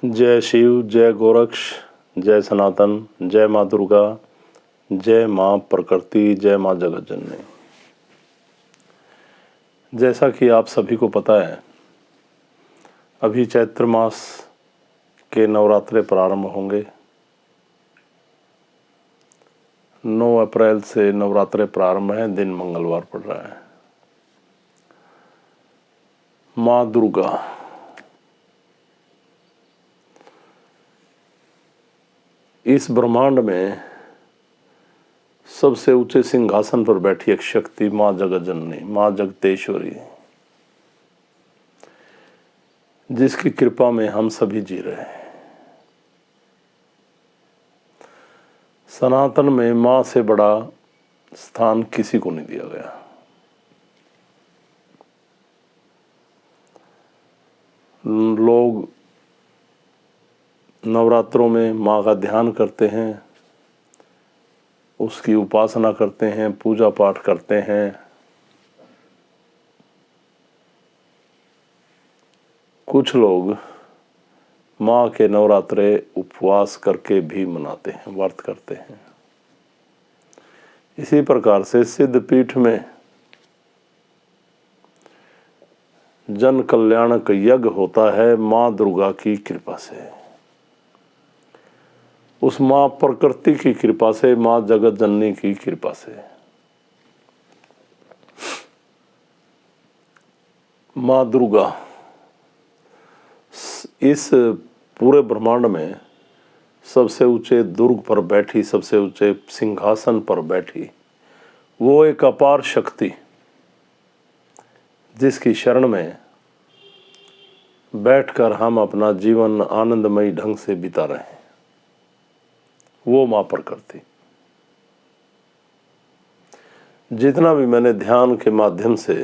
जय शिव, जय गोरक्ष, जय सनातन, जय माँ दुर्गा, जय माँ प्रकृति, जय माँ जगत जननी। जैसा कि आप सभी को पता है, अभी चैत्र मास के नवरात्रे प्रारंभ होंगे। 9 अप्रैल से नवरात्रे प्रारंभ है, दिन मंगलवार पड़ रहा है। माँ दुर्गा इस ब्रह्मांड में सबसे ऊंचे सिंहासन पर बैठी एक शक्ति माँ जगत जननी, माँ जगतेश्वरी, जिसकी कृपा में हम सभी जी रहे हैं। सनातन में माँ से बड़ा स्थान किसी को नहीं दिया गया। लोग नवरात्रों में माँ का ध्यान करते हैं, उसकी उपासना करते हैं, पूजा पाठ करते हैं। कुछ लोग माँ के नवरात्रे उपवास करके भी मनाते हैं, व्रत करते हैं। इसी प्रकार से सिद्धपीठ में जन कल्याणक यज्ञ होता है माँ दुर्गा की कृपा से, उस माँ प्रकृति की कृपा से, माँ जगत जननी की कृपा से। माँ दुर्गा इस पूरे ब्रह्मांड में सबसे ऊंचे दुर्ग पर बैठी, सबसे ऊंचे सिंहासन पर बैठी, वो एक अपार शक्ति, जिसकी शरण में बैठकर हम अपना जीवन आनंदमयी ढंग से बिता रहे हैं, वो माँ प्रकृति। जितना भी मैंने ध्यान के माध्यम से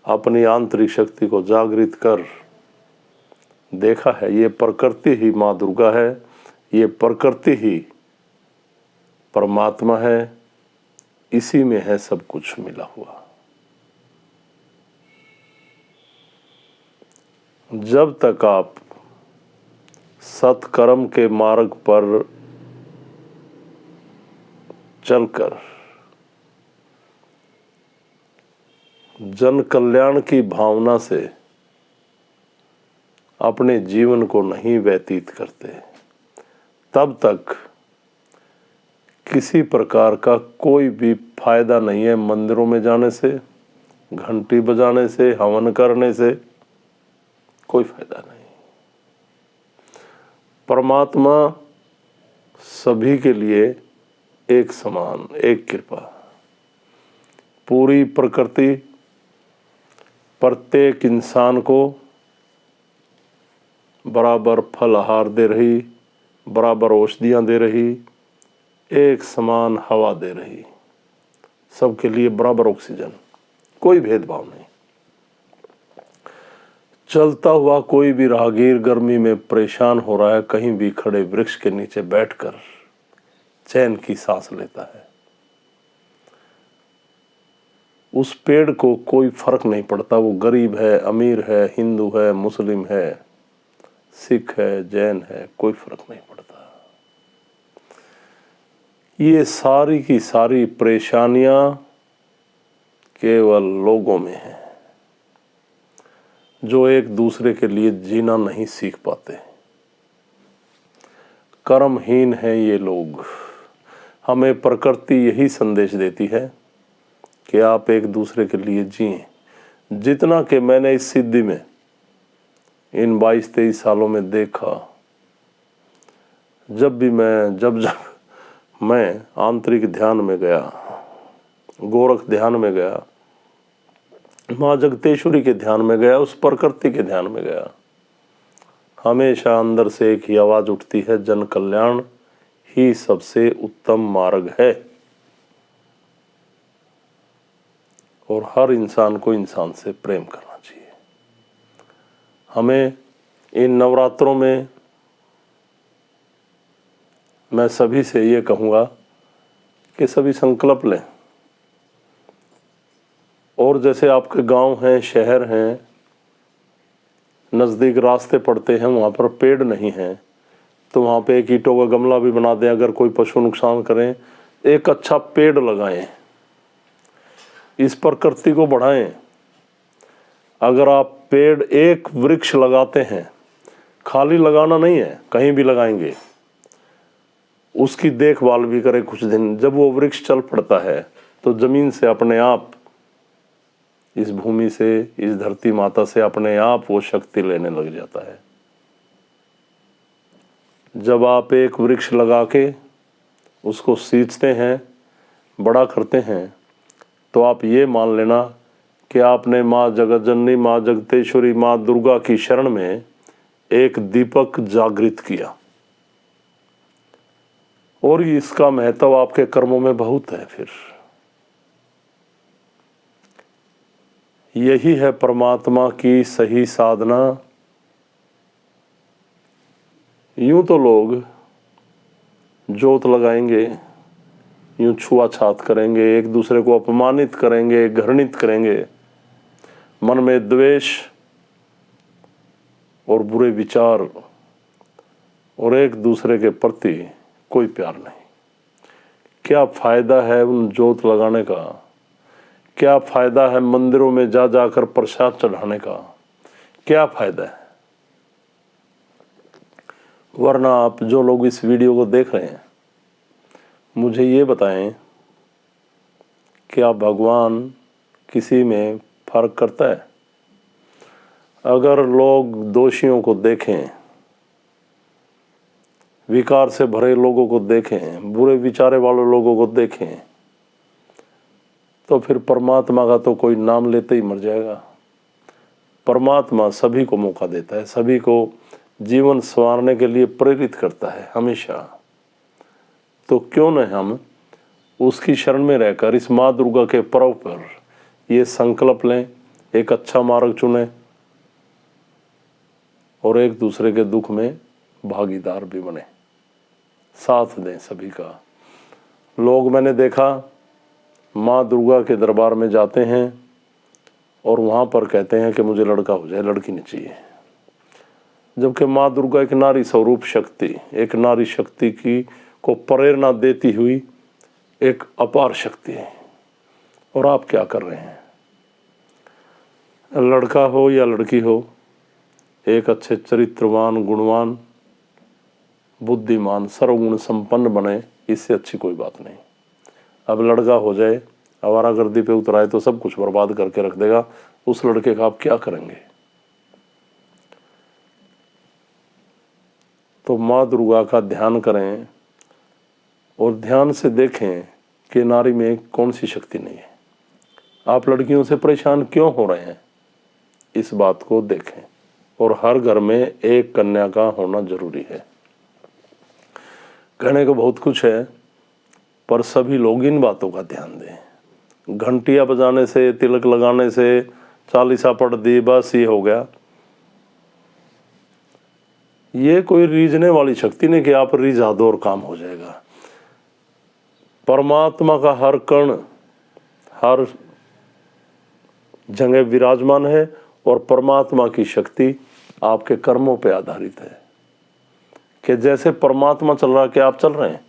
अपनी आंतरिक शक्ति को जागृत कर देखा है, ये प्रकृति ही माँ दुर्गा है, ये प्रकृति ही परमात्मा है, इसी में है सब कुछ मिला हुआ। जब तक आप सत्कर्म के मार्ग पर चलकर जन कल्याण की भावना से अपने जीवन को नहीं व्यतीत करते, तब तक किसी प्रकार का कोई भी फायदा नहीं है मंदिरों में जाने से, घंटी बजाने से, हवन करने से कोई फायदा नहीं। परमात्मा सभी के लिए एक समान, एक कृपा। पूरी प्रकृति प्रत्येक इंसान को बराबर फल आहार दे रही, बराबर औषधियाँ दे रही, एक समान हवा दे रही, सबके लिए बराबर ऑक्सीजन, कोई भेदभाव नहीं। चलता हुआ कोई भी राहगीर गर्मी में परेशान हो रहा है, कहीं भी खड़े वृक्ष के नीचे बैठकर चैन की सांस लेता है। उस पेड़ को कोई फर्क नहीं पड़ता, वो गरीब है, अमीर है, हिंदू है, मुस्लिम है, सिख है, जैन है, कोई फर्क नहीं पड़ता। ये सारी की सारी परेशानियां केवल लोगों में हैं, जो एक दूसरे के लिए जीना नहीं सीख पाते। कर्महीन हैं ये लोग। हमें प्रकृति यही संदेश देती है कि आप एक दूसरे के लिए जिएं। जितना कि मैंने इस सिद्धि में इन 22-23 सालों में देखा, जब मैं आंतरिक ध्यान में गया, गोरख ध्यान में गया, माँ जगतेश्वरी के ध्यान में गया, उस प्रकृति के ध्यान में गया, हमेशा अंदर से एक ही आवाज उठती है, जन कल्याण ही सबसे उत्तम मार्ग है और हर इंसान को इंसान से प्रेम करना चाहिए। हमें इन नवरात्रों में मैं सभी से ये कहूँगा कि सभी संकल्प लें, और जैसे आपके गांव हैं, शहर हैं, नज़दीक रास्ते पड़ते हैं वहाँ पर पेड़ नहीं हैं तो वहाँ पे एक ईंटों का गमला भी बना दें। अगर कोई पशु नुकसान करें, एक अच्छा पेड़ लगाएं, इस प्रकृति को बढ़ाएं। अगर आप पेड़ एक वृक्ष लगाते हैं, खाली लगाना नहीं है, कहीं भी लगाएंगे, उसकी देखभाल भी करें कुछ दिन, जब वो वृक्ष चल पड़ता है तो जमीन से अपने आप, इस भूमि से, इस धरती माता से अपने आप वो शक्ति लेने लग जाता है। जब आप एक वृक्ष लगा के उसको सींचते हैं, बड़ा करते हैं, तो आप ये मान लेना कि आपने माँ जगत जननी, माँ जगतेश्वरी, माँ दुर्गा की शरण में एक दीपक जागृत किया। और इसका महत्व आपके कर्मों में बहुत है। फिर यही है परमात्मा की सही साधना। यूं तो लोग जोत लगाएंगे, यूं छुआछात करेंगे, एक दूसरे को अपमानित करेंगे, घृणित करेंगे, मन में द्वेष और बुरे विचार और एक दूसरे के प्रति कोई प्यार नहीं। क्या फायदा है उन जोत लगाने का? क्या फायदा है मंदिरों में जा जाकर प्रसाद चढ़ाने का? क्या फायदा है? वरना आप जो लोग इस वीडियो को देख रहे हैं, मुझे ये बताएं, क्या भगवान किसी में फर्क करता है? अगर लोग दोषियों को देखें, विकार से भरे लोगों को देखें, बुरे विचारे वाले लोगों को देखें, तो फिर परमात्मा का तो कोई नाम लेते ही मर जाएगा। परमात्मा सभी को मौका देता है, सभी को जीवन संवारने के लिए प्रेरित करता है हमेशा। तो क्यों न हम उसकी शरण में रहकर इस माँ दुर्गा के पर्व पर ये संकल्प लें, एक अच्छा मार्ग चुनें और एक दूसरे के दुख में भागीदार भी बने, साथ दें सभी का। लोग मैंने देखा माँ दुर्गा के दरबार में जाते हैं और वहाँ पर कहते हैं कि मुझे लड़का हो जाए, लड़की नहीं चाहिए, जबकि माँ दुर्गा एक नारी स्वरूप शक्ति, एक नारी शक्ति की को प्रेरणा देती हुई एक अपार शक्ति है। और आप क्या कर रहे हैं? लड़का हो या लड़की हो, एक अच्छे चरित्रवान, गुणवान, बुद्धिमान, सर्वगुण संपन्न बने, इससे अच्छी कोई बात नहीं। अब लड़का हो जाए, आवारागर्दी पे उतर आए तो सब कुछ बर्बाद करके रख देगा, उस लड़के का आप क्या करेंगे? तो माँ दुर्गा का ध्यान करें और ध्यान से देखें कि नारी में कौन सी शक्ति नहीं है। आप लड़कियों से परेशान क्यों हो रहे हैं, इस बात को देखें। और हर घर में एक कन्या का होना जरूरी है। कहने को बहुत कुछ है, पर सभी लोग इन बातों का ध्यान दें। घंटियां बजाने से, तिलक लगाने से, चालीसा पढ़ दी, बस ये हो गया, ये कोई रीझने वाली शक्ति नहीं कि आप रिझा दो और काम हो जाएगा। परमात्मा का हर कण, हर जगह विराजमान है और परमात्मा की शक्ति आपके कर्मों पे आधारित है कि जैसे परमात्मा चल रहा है, क्या आप चल रहे हैं?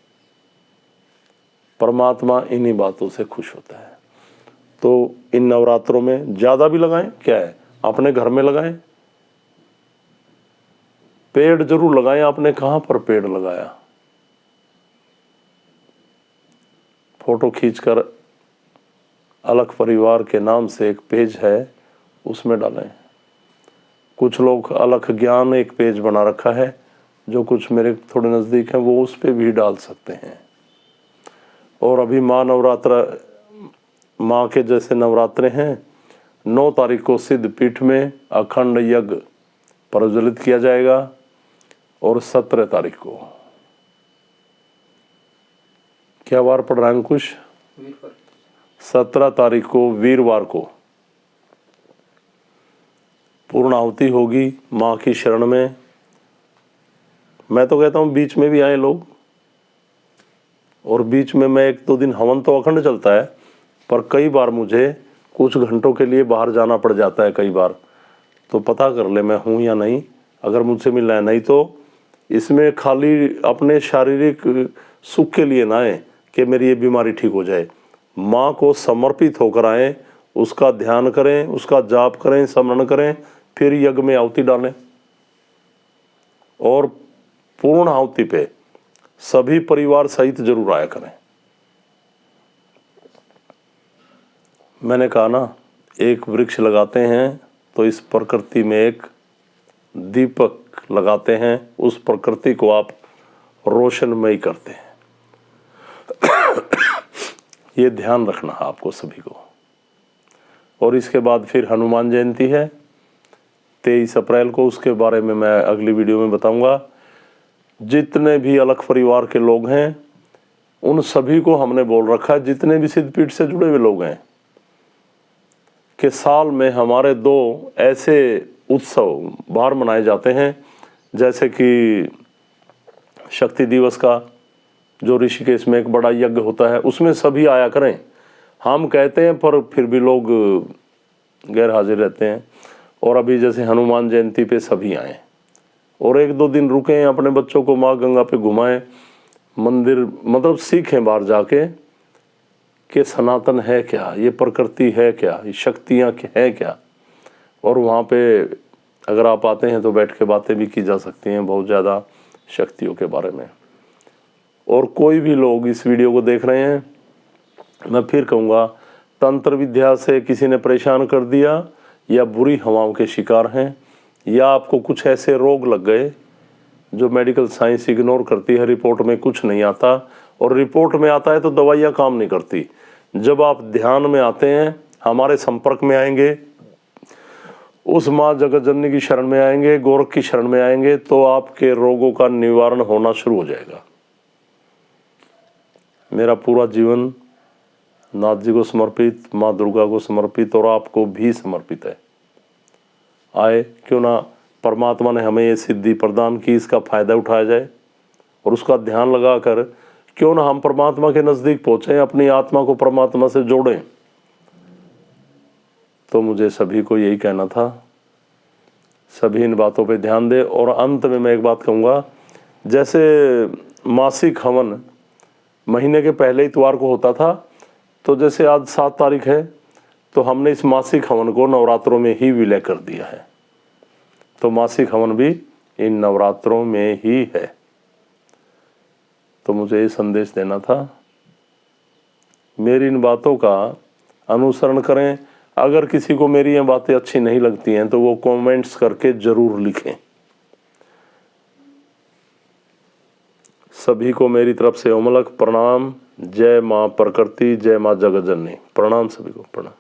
परमात्मा इन्हीं बातों से खुश होता है। तो इन नवरात्रों में ज़्यादा भी लगाएं, क्या है, अपने घर में लगाएं, पेड़ जरूर लगाएं। आपने कहाँ पर पेड़ लगाया? फोटो खींचकर अलग परिवार के नाम से एक पेज है, उसमें डालें। कुछ लोग अलग ज्ञान एक पेज बना रखा है, जो कुछ मेरे थोड़े नज़दीक हैं, वो उस पर भी डाल सकते हैं। और अभी माँ नवरात्र, माँ के जैसे नवरात्रे हैं, 9 तारीख को सिद्ध पीठ में अखंड यज्ञ प्रज्वलित किया जाएगा और 17 तारीख को, क्या वार पड़ रहा है अंकुश? 17 तारीख को वीरवार को पूर्ण आहुति होगी माँ की शरण में। मैं तो कहता हूँ बीच में भी आए लोग, और बीच में मैं 1-2 दिन हवन तो अखंड चलता है, पर कई बार मुझे कुछ घंटों के लिए बाहर जाना पड़ जाता है। कई बार तो पता कर ले मैं हूँ या नहीं, अगर मुझसे मिलना है। नहीं तो इसमें खाली अपने शारीरिक सुख के लिए ना आए कि मेरी ये बीमारी ठीक हो जाए। माँ को समर्पित होकर आए, उसका ध्यान करें, उसका जाप करें, स्मरण करें, फिर यज्ञ में आहुति डालें। और पूर्ण आहुति पे सभी परिवार सहित जरूर आया करें। मैंने कहा ना, एक वृक्ष लगाते हैं तो इस प्रकृति में एक दीपक लगाते हैं, उस प्रकृति को आप रोशनमय करते हैं। ये ध्यान रखना है आपको सभी को। और इसके बाद फिर हनुमान जयंती है 23 अप्रैल को, उसके बारे में मैं अगली वीडियो में बताऊंगा। जितने भी अलग परिवार के लोग हैं उन सभी को हमने बोल रखा है, जितने भी सिद्धपीठ से जुड़े हुए लोग हैं, कि साल में हमारे 2 ऐसे उत्सव बाहर मनाए जाते हैं, जैसे कि शक्ति दिवस का जो ऋषिकेश में एक बड़ा यज्ञ होता है, उसमें सभी आया करें। हम कहते हैं पर फिर भी लोग गैर हाजिर रहते हैं। और अभी जैसे हनुमान जयंती पे सभी आएँ और 1-2 दिन रुकें, अपने बच्चों को माँ गंगा पे घुमाएं, मंदिर मतलब सीखें बाहर जाके कि सनातन है क्या, ये प्रकृति है क्या, ये शक्तियाँ है क्या। और वहाँ पे अगर आप आते हैं तो बैठ के बातें भी की जा सकती हैं बहुत ज़्यादा शक्तियों के बारे में। और कोई भी लोग इस वीडियो को देख रहे हैं, मैं फिर कहूँगा, तंत्र विद्या से किसी ने परेशान कर दिया, या बुरी हवाओं के शिकार हैं, या आपको कुछ ऐसे रोग लग गए जो मेडिकल साइंस इग्नोर करती है, रिपोर्ट में कुछ नहीं आता, और रिपोर्ट में आता है तो दवाइयाँ काम नहीं करती। जब आप ध्यान में आते हैं, हमारे संपर्क में आएंगे, उस माँ जगत जननी की शरण में आएंगे, गोरख की शरण में आएंगे, तो आपके रोगों का निवारण होना शुरू हो जाएगा। मेरा पूरा जीवन नाथ जी को समर्पित, माँ दुर्गा को समर्पित और आपको भी समर्पित है। आए, क्यों ना परमात्मा ने हमें ये सिद्धि प्रदान की, इसका फायदा उठाया जाए और उसका ध्यान लगाकर क्यों ना हम परमात्मा के नज़दीक पहुँचें, अपनी आत्मा को परमात्मा से जोड़ें। तो मुझे सभी को यही कहना था, सभी इन बातों पे ध्यान दें। और अंत में मैं एक बात कहूँगा, जैसे मासिक हवन महीने के पहले इतवार को होता था, तो जैसे आज 7 तारीख है, तो हमने इस मासिक हवन को नवरात्रों में ही विलय कर दिया है। तो मासिक हवन भी इन नवरात्रों में ही है। तो मुझे ये संदेश देना था, मेरी इन बातों का अनुसरण करें। अगर किसी को मेरी ये बातें अच्छी नहीं लगती हैं तो वो कमेंट्स करके जरूर लिखें। सभी को मेरी तरफ से ओमलक प्रणाम। जय माँ प्रकृति, जय माँ जगत जननी। प्रणाम सभी को, प्रणाम।